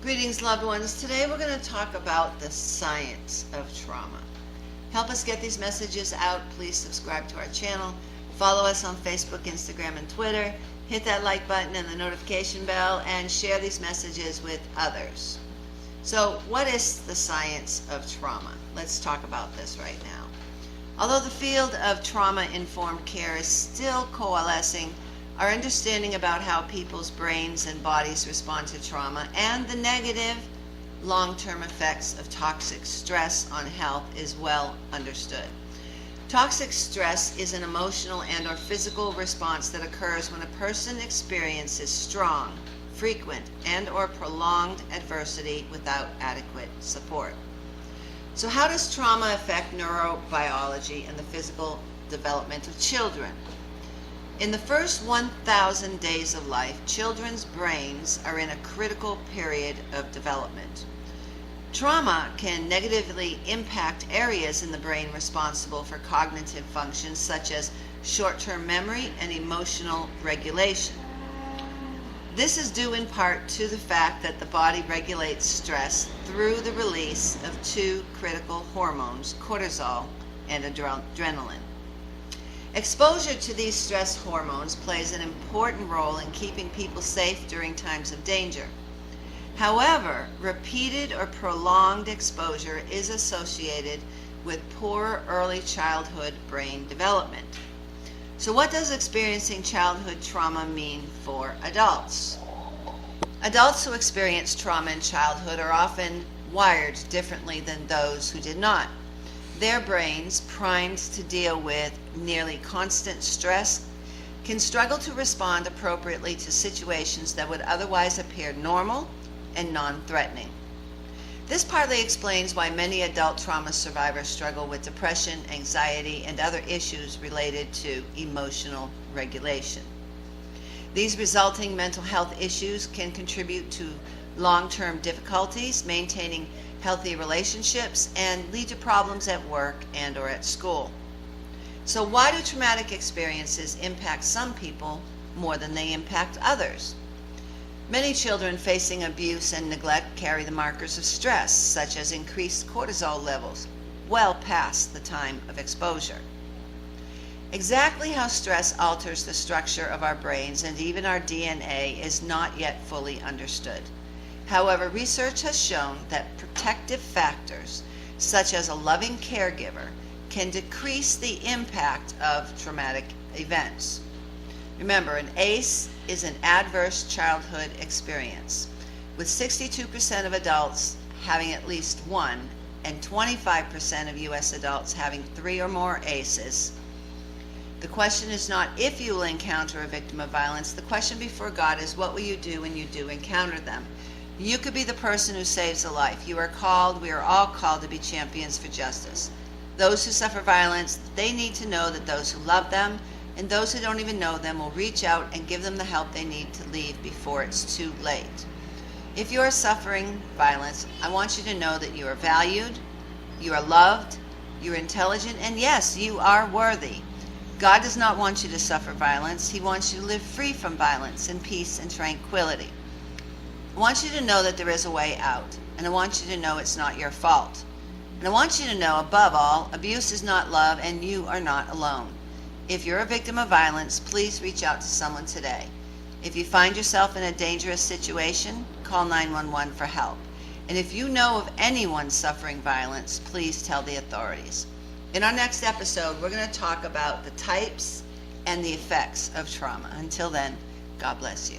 Greetings, loved ones. Today we're going to talk about the science of trauma. Help us get these messages out. Please subscribe to our channel. Follow us on Facebook, Instagram, and Twitter. Hit that like button and the notification bell and share these messages with others. So what is the science of trauma? Let's talk about this right now. Although the field of trauma-informed care is still coalescing, our understanding about how people's brains and bodies respond to trauma and the negative long-term effects of toxic stress on health is well understood. Toxic stress is an emotional and or physical response that occurs when a person experiences strong, frequent, and or prolonged adversity without adequate support. So how does trauma affect neurobiology and the physical development of children? In the first 1,000 days of life, children's brains are in a critical period of development. Trauma can negatively impact areas in the brain responsible for cognitive functions such as short-term memory and emotional regulation. This is due in part to the fact that the body regulates stress through the release of two critical hormones, cortisol and adrenaline. Exposure to these stress hormones plays an important role in keeping people safe during times of danger. However, repeated or prolonged exposure is associated with poor early childhood brain development. So what does experiencing childhood trauma mean for adults? Adults who experience trauma in childhood are often wired differently than those who did not. Their brains, primed to deal with nearly constant stress, can struggle to respond appropriately to situations that would otherwise appear normal and non-threatening. This partly explains why many adult trauma survivors struggle with depression, anxiety, and other issues related to emotional regulation. These resulting mental health issues can contribute to long-term difficulties maintaining healthy relationships and lead to problems at work and or at school. So why do traumatic experiences impact some people more than they impact others? Many children facing abuse and neglect carry the markers of stress, such as increased cortisol levels, well past the time of exposure. Exactly how stress alters the structure of our brains and even our DNA is not yet fully understood. However, research has shown that protective factors, such as a loving caregiver, can decrease the impact of traumatic events. Remember, an ACE is an adverse childhood experience, with 62% of adults having at least one and 25% of U.S. adults having 3 or more ACEs. The question is not if you will encounter a victim of violence. The question before God is, what will you do when you do encounter them? You could be the person who saves a life. We are all called to be champions for justice. Those who suffer violence, they need to know that those who love them and those who don't even know them will reach out and give them the help they need to leave before it's too late. If you are suffering violence, I want you to know that you are valued, you are loved, you are intelligent, and yes, you are worthy. God does not want you to suffer violence. He wants you to live free from violence in peace and tranquility. I want you to know that there is a way out, and I want you to know it's not your fault. And I want you to know, above all, abuse is not love, and you are not alone. If you're a victim of violence, please reach out to someone today. If you find yourself in a dangerous situation, call 911 for help. And if you know of anyone suffering violence, please tell the authorities. In our next episode, we're going to talk about the types and the effects of trauma. Until then, God bless you.